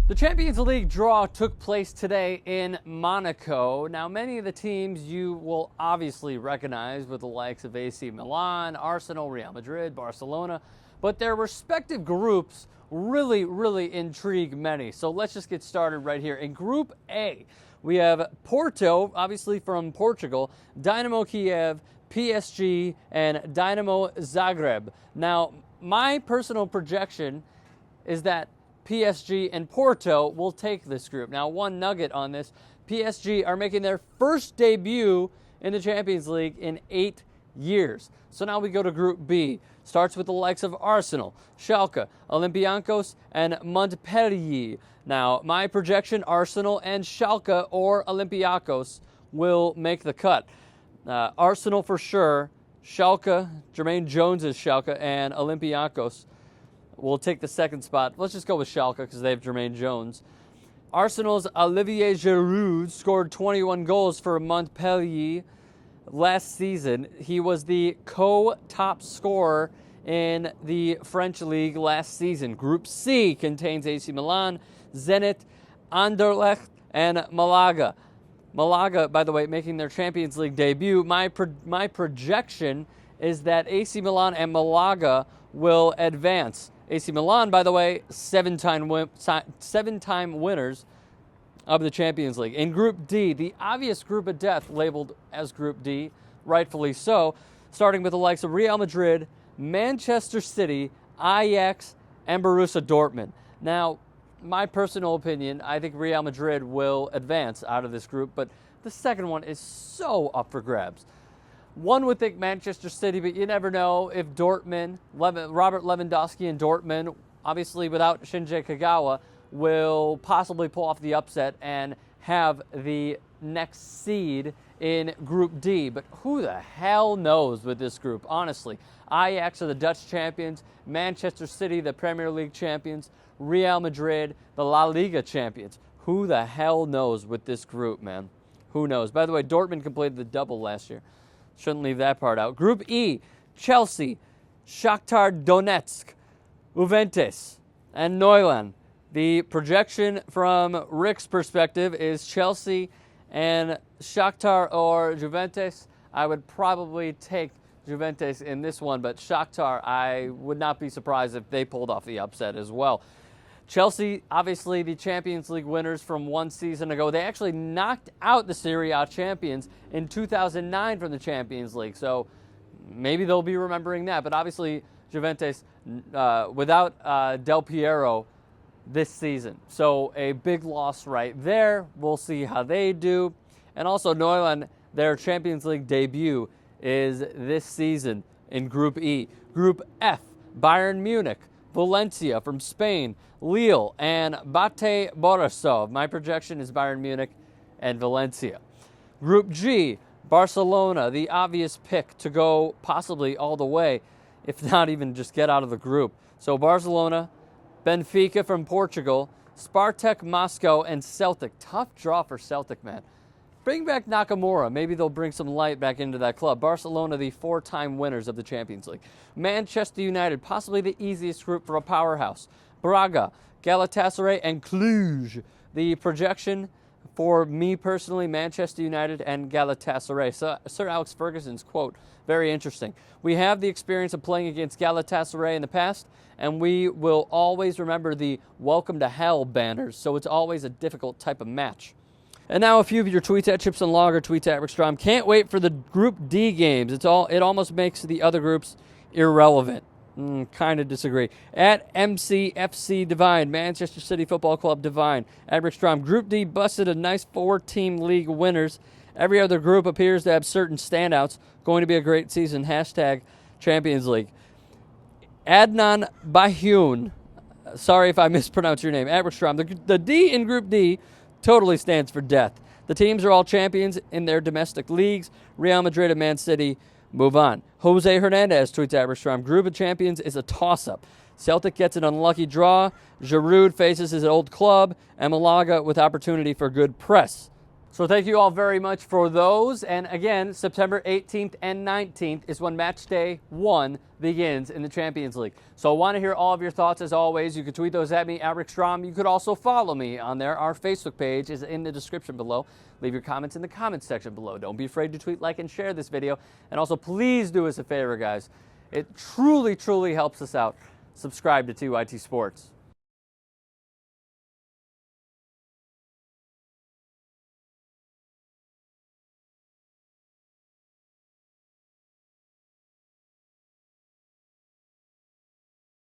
The Champions League draw took place today in Monaco. Now, many of the teams you will obviously recognize with the likes of AC Milan, Arsenal, Real Madrid, Barcelona, but their respective groups really intrigue many. So let's just get started right here. In Group A, we have Porto, obviously from Portugal, Dynamo Kiev, PSG, and Dynamo Zagreb. Now, my personal projection is that PSG and Porto will take this group. Now, one nugget on this, PSG are making their first debut in the Champions League in 8 years. So now we go to Group B. Starts with the likes of Arsenal, Schalke, Olympiacos, and Montpellier. Now, my projection, Arsenal and Schalke or Olympiacos will make the cut. Arsenal for sure, Schalke, Jermaine Jones' Schalke, and Olympiacos will take the second spot. Let's just go with Schalke because they have Jermaine Jones. Arsenal's Olivier Giroud scored 21 goals for Montpellier last season. He was the co-top scorer in the French league last season. Group C contains AC Milan, Zenit, Anderlecht, and Malaga. Malaga, by the way, making their Champions League debut. My projection is that AC Milan and Malaga will advance. AC Milan, by the way, seven-time winners of the Champions League. In Group D, the obvious group of death labeled as Group D, rightfully so, starting with the likes of Real Madrid, Manchester City, Ajax, and Borussia Dortmund. Now, my personal opinion, I think Real Madrid will advance out of this group, but the second one is so up for grabs. One would think Manchester City, but you never know if Dortmund, Robert Lewandowski and Dortmund, obviously without Shinji Kagawa, will possibly pull off the upset and have the next seed in Group D. But who the hell knows with this group, honestly. Ajax are the Dutch champions, Manchester City the Premier League champions, Real Madrid the La Liga champions. Who the hell knows with this group, man? Who knows? By the way, Dortmund completed the double last year. Shouldn't leave that part out. Group E, Chelsea, Shakhtar Donetsk, Juventus, and Neuland. The projection from Rick's perspective is Chelsea and Shakhtar or Juventus. I would probably take Juventus in this one, but Shakhtar, I would not be surprised if they pulled off the upset as well. Chelsea, obviously the Champions League winners from one season ago. They actually knocked out the Serie A champions in 2009 from the Champions League. So maybe they'll be remembering that. But obviously Juventus without Del Piero this season. So a big loss right there. We'll see how they do. And also Neuland, their Champions League debut is this season in Group E. Group F, Bayern Munich, Valencia from Spain, Lille, and Bate Borisov. My projection is Bayern Munich and Valencia. Group G, Barcelona, the obvious pick to go possibly all the way, if not even just get out of the group. So Barcelona, Benfica from Portugal, Spartak Moscow, and Celtic. Tough draw for Celtic, man. Bring back Nakamura. Maybe they'll bring some light back into that club. Barcelona, the 4-time winners of the Champions League. Manchester United, possibly the easiest group for a powerhouse. Braga, Galatasaray, and Cluj. The projection for me personally, Manchester United and Galatasaray. So, Sir Alex Ferguson's quote, very interesting. We have the experience of playing against Galatasaray in the past, and we will always remember the welcome to hell banners, so it's always a difficult type of match. And now a few of your tweets at Chips and Lager, tweets at Rick Strom. Can't wait for the Group D games. It almost makes the other groups irrelevant. Kind of disagree. At MCFC Divine, Manchester City Football Club Divine. At Rick Strom, Group D busted a nice 4-team league winners. Every other group appears to have certain standouts. Going to be a great season. Hashtag Champions League. Adnan Bahoun. Sorry if I mispronounced your name. At Rick Strom, the D in Group D totally stands for death. The teams are all champions in their domestic leagues. Real Madrid and Man City move on. Jose Hernandez tweets at Strom, Group of Champions is a toss-up. Celtic gets an unlucky draw. Giroud faces his old club. And Malaga with opportunity for good press. So thank you all very much for those. And again, September 18th and 19th is when match day 1 begins in the Champions League. So I want to hear all of your thoughts as always. You can tweet those at me, at Rick Strom. You could also follow me on there. Our Facebook page is in the description below. Leave your comments in the comments section below. Don't be afraid to tweet, like, and share this video. And also, please do us a favor, guys. It truly, truly helps us out. Subscribe to 2IT Sports.